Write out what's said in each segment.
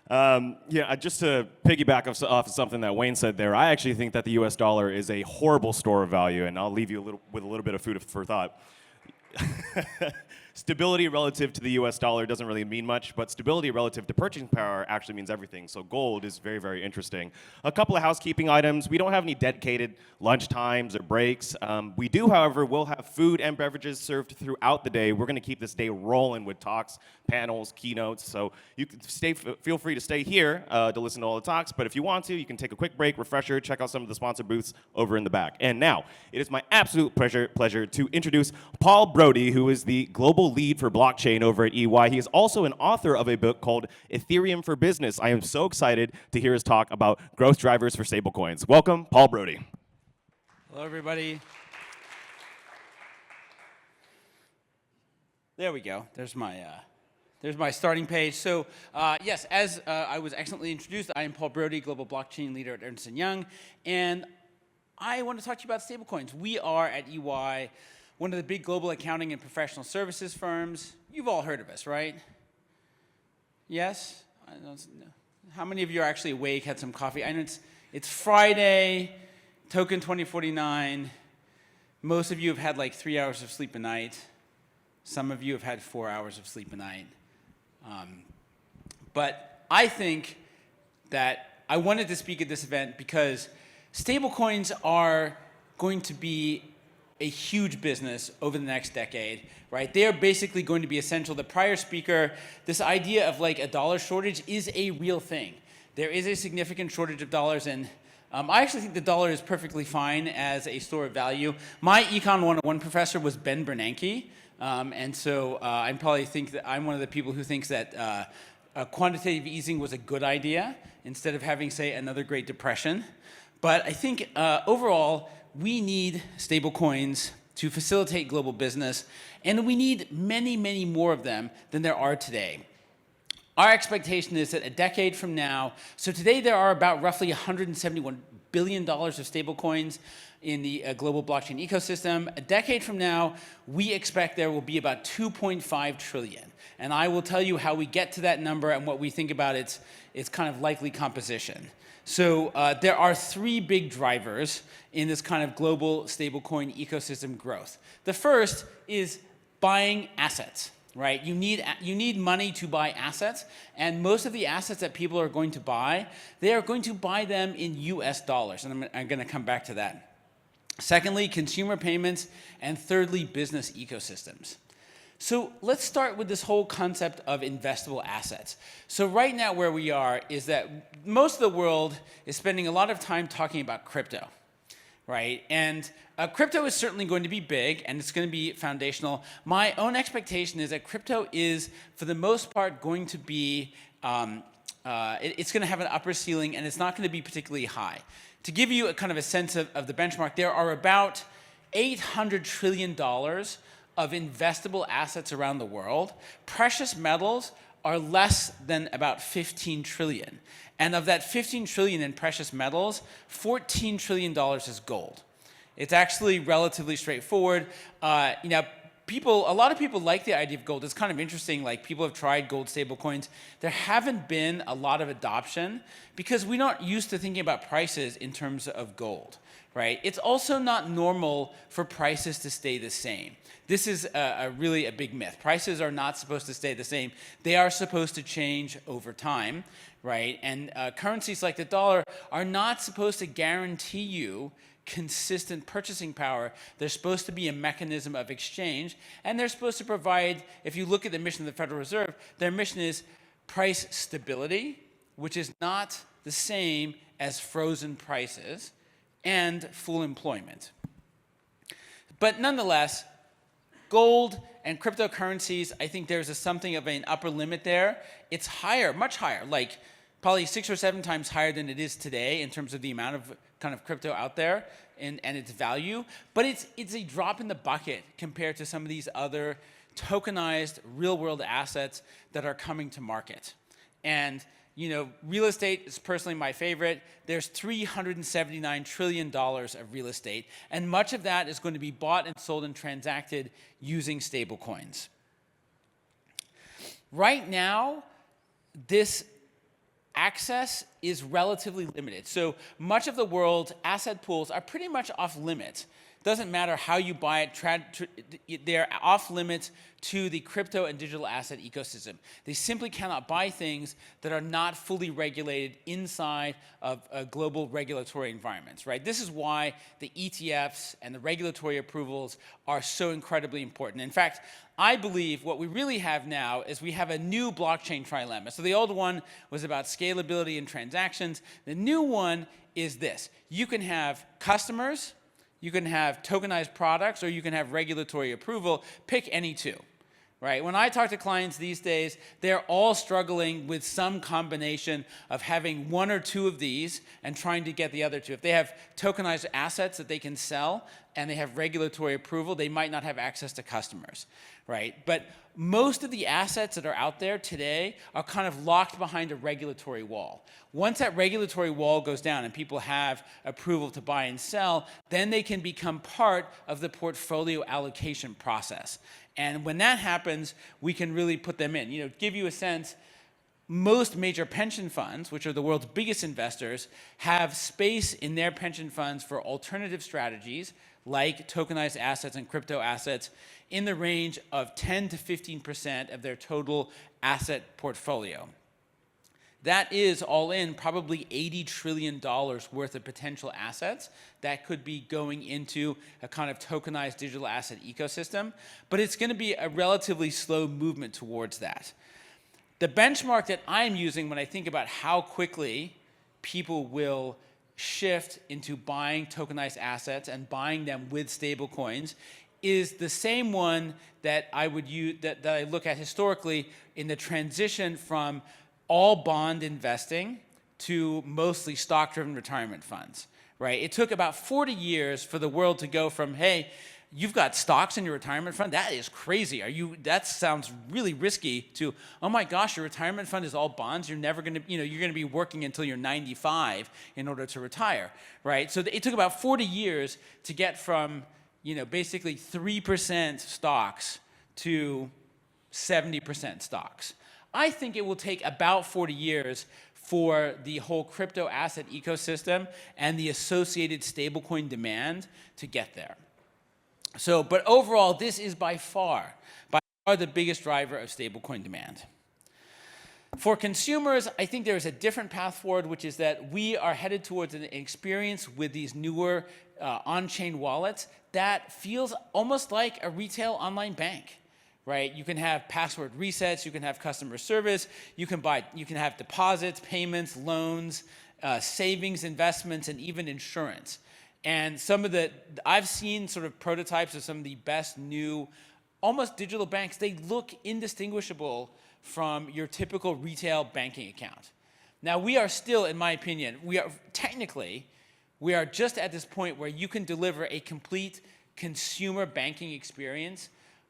Just to piggyback off of something that Wayne said there, I actually think that the U.S. dollar is a horrible store of value, and I'll leave you with a little bit of food for thought. Stability relative to the US dollar doesn't really mean much, but stability relative to purchasing power actually means everything. So gold is very, very interesting. A couple of housekeeping items. We don't have any dedicated lunch times or breaks. We do, however, will have food and beverages served throughout the day. We're going to keep this day rolling with talks, panels, keynotes. So you can feel free to stay here to listen to all the talks, but if you want to, you can take a quick break, refresher, check out some of the sponsor booths over in the back. And now, it is my absolute pleasure to introduce Paul Brody, who is the global lead for blockchain over at EY. He is also an author of a book called Ethereum for Business. I am so excited to hear his talk about growth drivers for stablecoins. Welcome, Paul Brody. Hello, everybody. There we go. There's my starting page. So yes, as I was excellently introduced, I am Paul Brody, global blockchain leader at Ernst & Young, and I want to talk to you about stablecoins. We are at EY one of the big global accounting and professional services firms. You've all heard of us, right? Yes? I don't know. How many of you are actually awake, had some coffee? I know it's Friday, token 2049. Most of you have had like 3 hours of sleep a night. Some of you have had 4 hours of sleep a night. But I think that I wanted to speak at this event because stablecoins are going to be a huge business over the next decade, right? They are basically going to be essential. The prior speaker, this idea of like a dollar shortage is a real thing. There is a significant shortage of dollars, and I actually think the dollar is perfectly fine as a store of value. My Econ 101 professor was Ben Bernanke, and so I probably think that I'm one of the people who thinks that quantitative easing was a good idea instead of having, say, another Great Depression. But I think overall, we need stablecoins to facilitate global business, and we need many, many more of them than there are today. Our expectation is that a decade from now, so today there are about roughly $171 billion of stablecoins in the global blockchain ecosystem. A decade from now, we expect there will be about 2.5 trillion. And I will tell you how we get to that number and what we think about its kind of likely composition. So there are three big drivers in this kind of global stablecoin ecosystem growth. The first is buying assets, right? You need money to buy assets, and most of the assets that people are going to buy, they are going to buy them in US dollars, and I'm going to come back to that. Secondly, consumer payments, and thirdly, business ecosystems. So let's start with this whole concept of investable assets. So right now where we are is that most of the world is spending a lot of time talking about crypto, right? And crypto is certainly going to be big, and it's going to be foundational. My own expectation is that crypto is, for the most part, going to be, it's going to have an upper ceiling, and it's not going to be particularly high. To give you a kind of a sense of the benchmark, there are about $800 trillion of investable assets around the world. Precious metals are less than about 15 trillion. And of that 15 trillion in precious metals, $14 trillion is gold. It's actually relatively straightforward. A lot of people like the idea of gold. It's kind of interesting, like people have tried gold stablecoins. There haven't been a lot of adoption because we're not used to thinking about prices in terms of gold, right? It's also not normal for prices to stay the same. This is really a big myth. Prices are not supposed to stay the same. They are supposed to change over time, right? And currencies like the dollar are not supposed to guarantee you consistent purchasing power. They're supposed to be a mechanism of exchange, and they're supposed to provide, if you look at the mission of the Federal Reserve, their mission is price stability, which is not the same as frozen prices, and full employment. But nonetheless, gold and cryptocurrencies, I think there's something of an upper limit there. It's higher, much higher, like probably 6 or 7 times higher than it is today in terms of the amount of kind of crypto out there and its value. But it's a drop in the bucket compared to some of these other tokenized real-world assets that are coming to market. And real estate is personally my favorite. There's $379 trillion of real estate, and much of that is going to be bought and sold and transacted using stablecoins. Right now, this access is relatively limited. So much of the world's asset pools are pretty much off limits. Doesn't matter how you buy it, they're off limits to the crypto and digital asset ecosystem. They simply cannot buy things that are not fully regulated inside of global regulatory environments, right? This is why the ETFs and the regulatory approvals are so incredibly important. In fact, I believe what we really have now is we have a new blockchain trilemma. So the old one was about scalability and transactions. The new one is this. You can have customers, you can have tokenized products, or you can have regulatory approval. Pick any two, right? When I talk to clients these days, they're all struggling with some combination of having one or two of these and trying to get the other two. If they have tokenized assets that they can sell and they have regulatory approval, they might not have access to customers, right? But most of the assets that are out there today are kind of locked behind a regulatory wall. Once that regulatory wall goes down and people have approval to buy and sell, then they can become part of the portfolio allocation process. And when that happens, we can really put them in. Give you a sense, most major pension funds, which are the world's biggest investors, have space in their pension funds for alternative strategies like tokenized assets and crypto assets in the range of 10 to 15% of their total asset portfolio. That is, all in, probably $80 trillion worth of potential assets that could be going into a kind of tokenized digital asset ecosystem. But it's going to be a relatively slow movement towards that. The benchmark that I'm using when I think about how quickly people will shift into buying tokenized assets and buying them with stablecoins is the same one that I would use, that I look at historically in the transition from all bond investing to mostly stock-driven retirement funds, right? It took about 40 years for the world to go from, hey, you've got stocks in your retirement fund? That is crazy. That sounds really risky, to, oh my gosh, your retirement fund is all bonds. You're never going to, you're going to be working until you're 95 in order to retire, right? So it took about 40 years to get from, basically 3% stocks to 70% stocks. I think it will take about 40 years for the whole crypto asset ecosystem and the associated stablecoin demand to get there. So, but overall, this is by far the biggest driver of stablecoin demand. For consumers, I think there is a different path forward, which is that we are headed towards an experience with these newer on-chain wallets that feels almost like a retail online bank, right? You can have password resets, you can have customer service, you can have deposits, payments, loans, savings, investments, and even insurance. And I've seen sort of prototypes of some of the best new, almost digital banks. They look indistinguishable from your typical retail banking account. Now, we are still, in my opinion, we are just at this point where you can deliver a complete consumer banking experience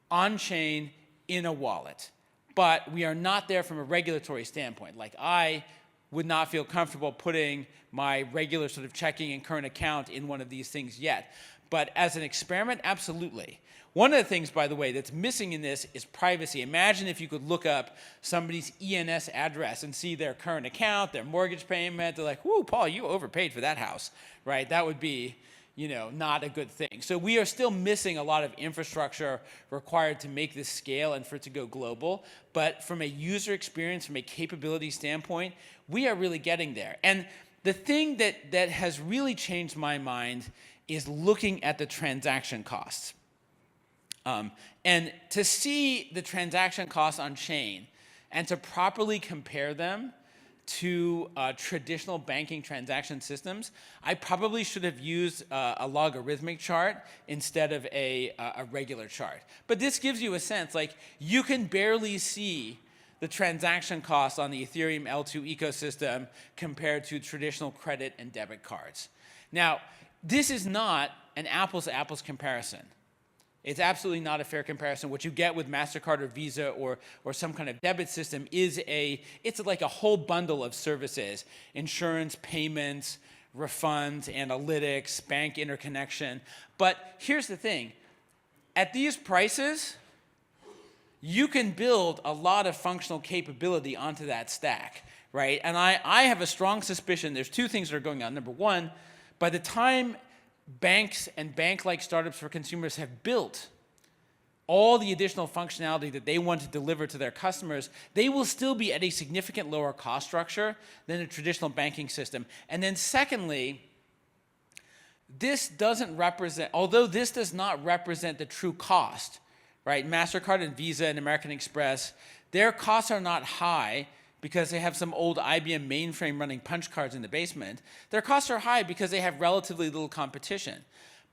on-chain in a wallet. But we are not there from a regulatory standpoint. Like, I would not feel comfortable putting my regular sort of checking and current account in one of these things yet. But as an experiment, absolutely. One of the things, by the way, that's missing in this is privacy. Imagine if you could look up somebody's ENS address and see their current account, their mortgage payment. They're like, whoo, Paul, you overpaid for that house, right? That would be, not a good thing. So we are still missing a lot of infrastructure required to make this scale and for it to go global. But from a user experience, from a capability standpoint, we are really getting there. And the thing that has really changed my mind is looking at the transaction costs. And to see the transaction costs on chain and to properly compare them to traditional banking transaction systems, I probably should have used a logarithmic chart instead of a regular chart. But this gives you a sense, like, you can barely see the transaction costs on the Ethereum L2 ecosystem compared to traditional credit and debit cards. Now, this is not an apples-to-apples comparison. It's absolutely not a fair comparison. What you get with MasterCard or Visa or some kind of debit system is it's like a whole bundle of services: insurance, payments, refunds, analytics, bank interconnection. But here's the thing. At these prices, you can build a lot of functional capability onto that stack, right? And I have a strong suspicion there's two things that are going on. Number one, by the time banks and bank-like startups for consumers have built all the additional functionality that they want to deliver to their customers, they will still be at a significant lower cost structure than a traditional banking system. And then secondly, this doesn't represent, although this does not represent the true cost, right? MasterCard and Visa and American Express, their costs are not high because they have some old IBM mainframe running punch cards in the basement. Their costs are high because they have relatively little competition.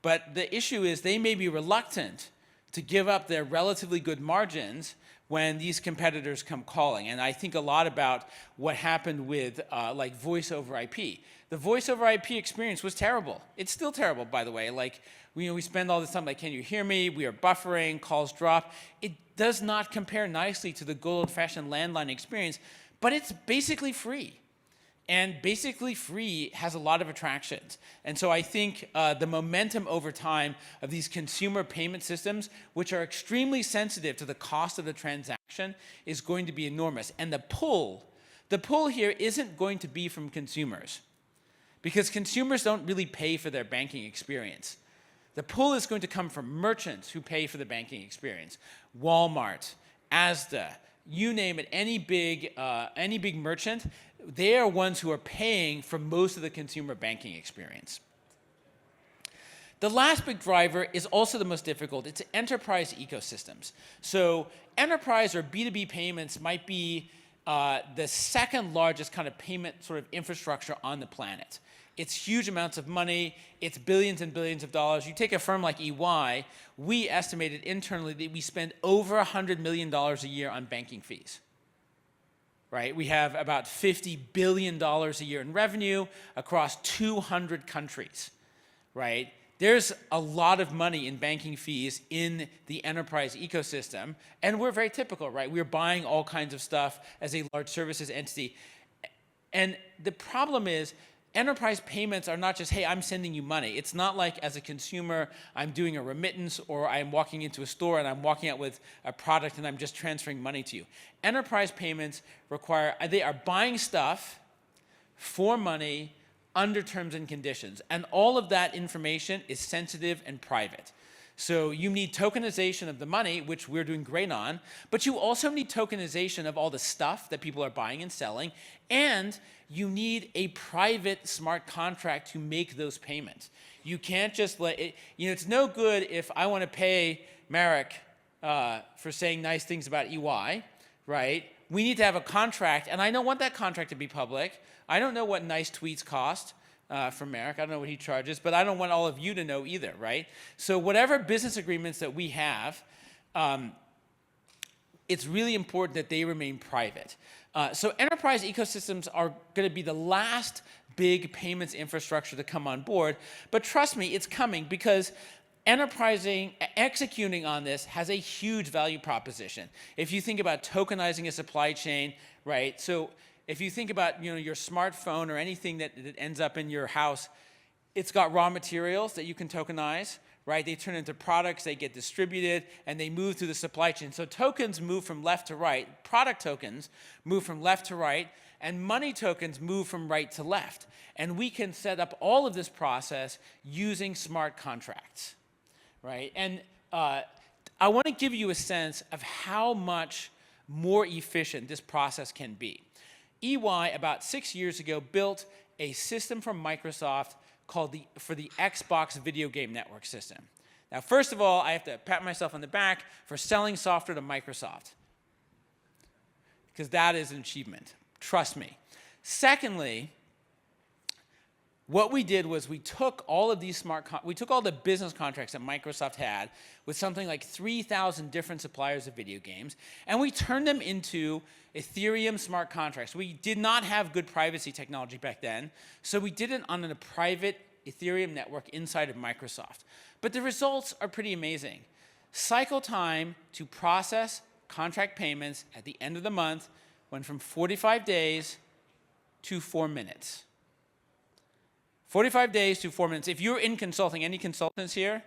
But the issue is they may be reluctant to give up their relatively good margins when these competitors come calling. And I think a lot about what happened with like voice over IP. The voice over IP experience was terrible. It's still terrible, by the way. Like, we spend all this time like, can you hear me? We are buffering, calls drop. It does not compare nicely to the good old-fashioned landline experience, but it's basically free. And basically free has a lot of attractions. And so I think the momentum over time of these consumer payment systems, which are extremely sensitive to the cost of the transaction, is going to be enormous. And the pull here isn't going to be from consumers, because consumers don't really pay for their banking experience. The pull is going to come from merchants who pay for the banking experience. Walmart, Asda, you name it, any big merchant, they are ones who are paying for most of the consumer banking experience. The last big driver is also the most difficult. It's enterprise ecosystems. So enterprise or B2B payments might be the second largest kind of payment sort of infrastructure on the planet. It's huge amounts of money. It's billions and billions of dollars. You take a firm like EY, we estimated internally that we spend over $100 million a year on banking fees. Right? We have about $50 billion a year in revenue across 200 countries. Right? There's a lot of money in banking fees in the enterprise ecosystem, and we're very typical, right? We're buying all kinds of stuff as a large services entity. And the problem is, enterprise payments are not just, hey, I'm sending you money. It's not like as a consumer, I'm doing a remittance or I'm walking into a store and I'm walking out with a product and I'm just transferring money to you. Enterprise payments require, they are buying stuff for money under terms and conditions. And all of that information is sensitive and private. So you need tokenization of the money, which we're doing great on, but you also need tokenization of all the stuff that people are buying and selling, and you need a private smart contract to make those payments. You can't just let it, it's no good if I want to pay Marek for saying nice things about EY, right? We need to have a contract, and I don't want that contract to be public. I don't know what nice tweets cost. From Marek. I don't know what he charges, but I don't want all of you to know either, right? So whatever business agreements that we have, it's really important that they remain private. So enterprise ecosystems are going to be the last big payments infrastructure to come on board, but trust me, it's coming, because executing on this has a huge value proposition. If you think about tokenizing a supply chain, right? So if you think about your smartphone or anything that ends up in your house, it's got raw materials that you can tokenize, right? They turn into products, they get distributed, and they move through the supply chain. So tokens move from left to right, product tokens move from left to right, and money tokens move from right to left. And we can set up all of this process using smart contracts, right? And I want to give you a sense of how much more efficient this process can be. EY, about 6 years ago, built a system from Microsoft called for the Xbox Video Game Network system. Now, first of all, I have to pat myself on the back for selling software to Microsoft, because that is an achievement. Trust me. Secondly, what we did was we took all of these we took all the business contracts that Microsoft had with something like 3,000 different suppliers of video games, and we turned them into Ethereum smart contracts. We did not have good privacy technology back then, so we did it on a private Ethereum network inside of Microsoft. But the results are pretty amazing. Cycle time to process contract payments at the end of the month went from 45 days to 4 minutes. 45 days to 4 minutes. If you're in consulting, any consultants here?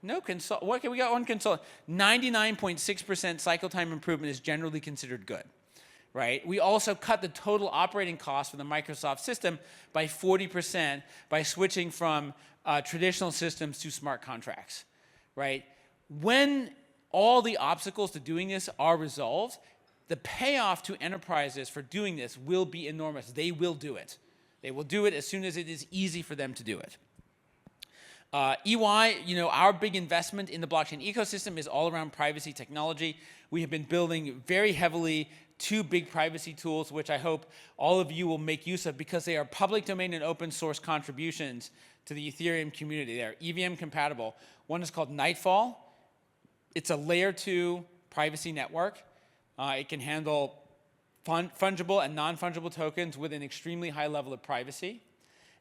No consult. What can we got? One consult. 99.6% cycle time improvement is generally considered good, right? We also cut the total operating cost for the Microsoft system by 40% by switching from traditional systems to smart contracts, right? When all the obstacles to doing this are resolved, the payoff to enterprises for doing this will be enormous. They will do it. They will do it as soon as it is easy for them to do it. EY, our big investment in the blockchain ecosystem is all around privacy technology. We have been building very heavily 2 big privacy tools, which I hope all of you will make use of because they are public domain and open source contributions to the Ethereum community. They're EVM compatible. One is called Nightfall. It's a layer 2 privacy network. It can handle fungible and non-fungible tokens with an extremely high level of privacy.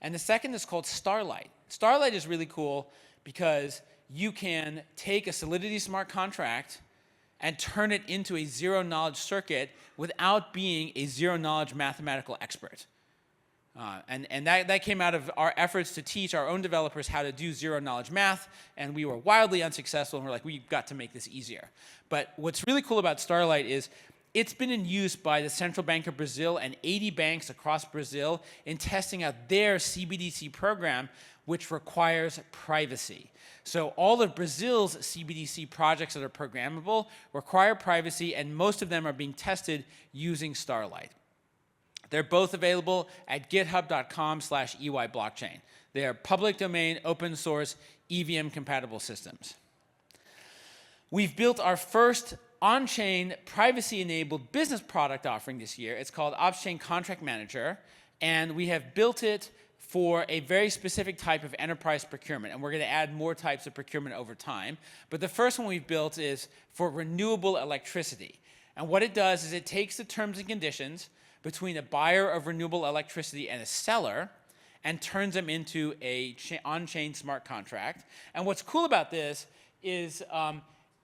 And the second is called Starlight. Starlight is really cool because you can take a Solidity smart contract and turn it into a zero-knowledge circuit without being a zero-knowledge mathematical expert. And that came out of our efforts to teach our own developers how to do zero-knowledge math, and we were wildly unsuccessful, and we're like, we've got to make this easier. But what's really cool about Starlight is it's been in use by the Central Bank of Brazil and 80 banks across Brazil in testing out their CBDC program, which requires privacy. So all of Brazil's CBDC projects that are programmable require privacy, and most of them are being tested using Starlight. They're both available at github.com/EY blockchain. They are public domain, open source, EVM compatible systems. We've built our first on-chain privacy-enabled business product offering this year. It's called Off-Chain Contract Manager, and we have built it for a very specific type of enterprise procurement, and we're going to add more types of procurement over time. But the first one we've built is for renewable electricity. And what it does is it takes the terms and conditions between a buyer of renewable electricity and a seller and turns them into a on-chain smart contract. And what's cool about this is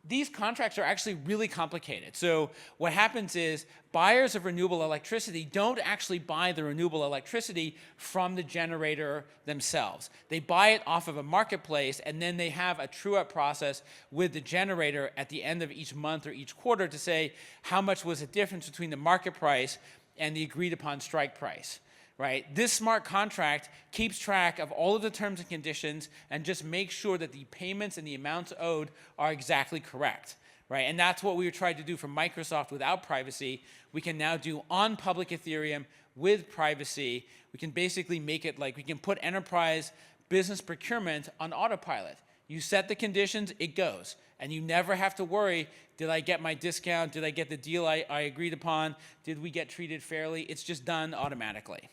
these contracts are actually really complicated. So what happens is buyers of renewable electricity don't actually buy the renewable electricity from the generator themselves. They buy it off of a marketplace, and then they have a true-up process with the generator at the end of each month or each quarter to say how much was the difference between the market price and the agreed-upon strike price. Right? This smart contract keeps track of all of the terms and conditions and just makes sure that the payments and the amounts owed are exactly correct. Right? And that's what we were trying to do for Microsoft without privacy. We can now do on public Ethereum with privacy. We can basically make it like we can put enterprise business procurement on autopilot. You set the conditions, it goes. And you never have to worry, did I get my discount? Did I get the deal I agreed upon? Did we get treated fairly? It's just done automatically.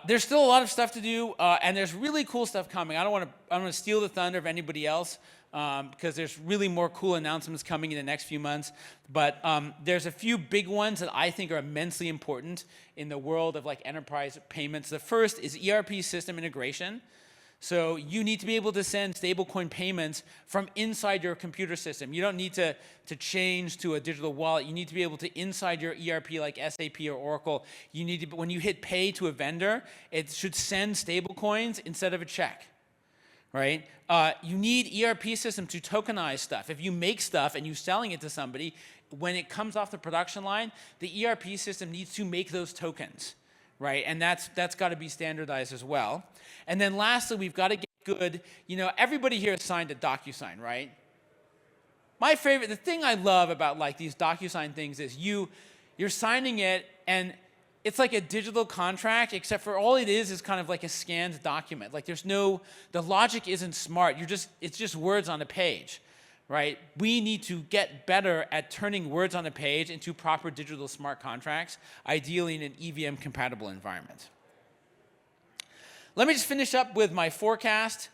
There's still a lot of stuff to do, and there's really cool stuff coming. I don't want to steal the thunder of anybody else because there's really more cool announcements coming in the next few months. But there's a few big ones that I think are immensely important in the world of like enterprise payments. The first is ERP system integration. So you need to be able to send stablecoin payments from inside your computer system. You don't need to change to a digital wallet. You need to be able to inside your ERP like SAP or Oracle. You need to, when you hit pay to a vendor, it should send stablecoins instead of a check, right? You need ERP system to tokenize stuff. If you make stuff and you're selling it to somebody, when it comes off the production line, the ERP system needs to make those tokens. Right, and that's got to be standardized as well. And then lastly, we've got to get good. Everybody here has signed a DocuSign, right? My favorite, the thing I love about like these DocuSign things is you're signing it, and it's like a digital contract, except for all it is kind of like a scanned document. Like the logic isn't smart. It's just words on a page. Right? We need to get better at turning words on a page into proper digital smart contracts, ideally in an EVM-compatible environment. Let me just finish up with my forecast.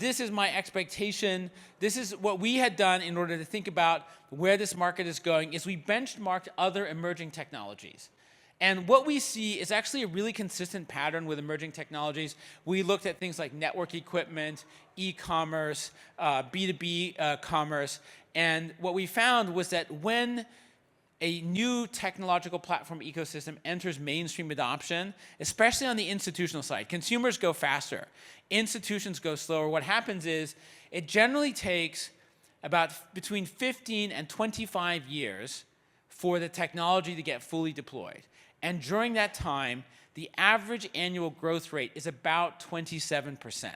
This is my expectation. This is what we had done in order to think about where this market is going, is we benchmarked other emerging technologies. And what we see is actually a really consistent pattern with emerging technologies. We looked at things like network equipment, e-commerce, B2B commerce, and what we found was that when a new technological platform ecosystem enters mainstream adoption, especially on the institutional side. Consumers go faster. Institutions go slower. What happens is it generally takes about between 15 and 25 years for the technology to get fully deployed. And during that time, the average annual growth rate is about 27%.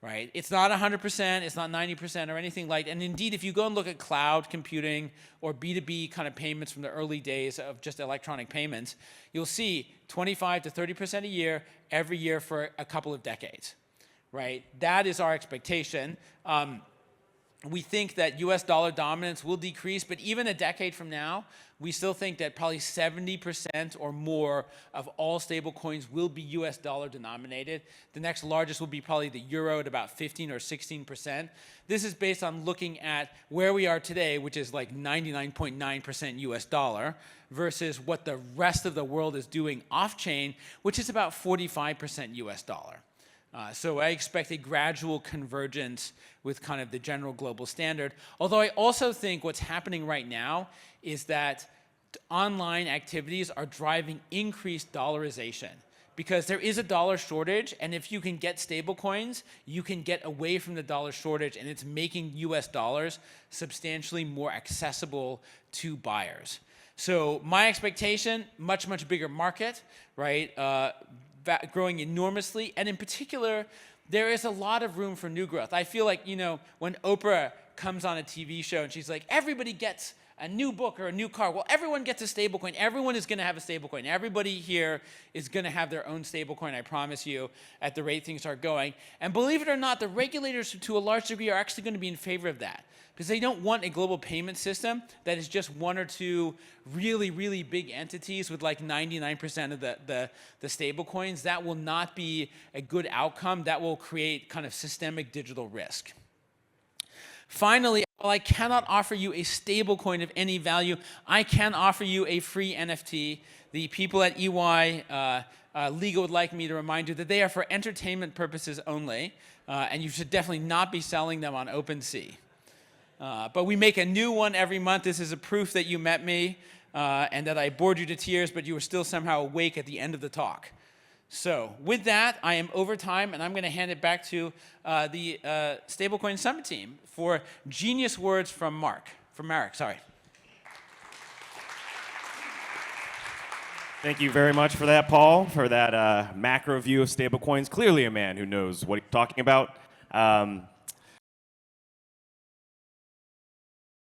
Right? It's not 100%, it's not 90% or anything like that. And indeed, if you go and look at cloud computing or B2B kind of payments from the early days of just electronic payments, you'll see 25 to 30% a year, every year for a couple of decades. Right? That is our expectation. We think that US dollar dominance will decrease, but even a decade from now, we still think that probably 70% or more of all stablecoins will be US dollar denominated. The next largest will be probably the euro at about 15 or 16%. This is based on looking at where we are today, which is like 99.9% US dollar, versus what the rest of the world is doing off-chain, which is about 45% US dollar. So I expect a gradual convergence with kind of the general global standard. Although I also think what's happening right now is that online activities are driving increased dollarization because there is a dollar shortage, and if you can get stablecoins, you can get away from the dollar shortage, and it's making US dollars substantially more accessible to buyers. So my expectation, much, much bigger market, right? Growing enormously, and in particular, there is a lot of room for new growth. I feel like, when Oprah comes on a TV show and she's like, everybody gets a new book or a new car. Well, everyone gets a stablecoin. Everyone is going to have a stablecoin. Everybody here is going to have their own stablecoin, I promise you, at the rate things are going. And believe it or not, the regulators, to a large degree, are actually going to be in favor of that, because they don't want a global payment system that is just one or two really, really big entities with like 99% of the stable coins. That will not be a good outcome. That will create kind of systemic digital risk. Finally, while I cannot offer you a stable coin of any value, I can offer you a free NFT. The people at EY Legal would like me to remind you that they are for entertainment purposes only, and you should definitely not be selling them on OpenSea. But we make a new one every month. This is a proof that you met me and that I bored you to tears, but you were still somehow awake at the end of the talk. So with that, I am over time, and I'm going to hand it back to the Stablecoin Summit team for genius words from Marek, sorry. Thank you very much for that, Paul, for that macro view of stablecoins. Clearly a man who knows what he's talking about.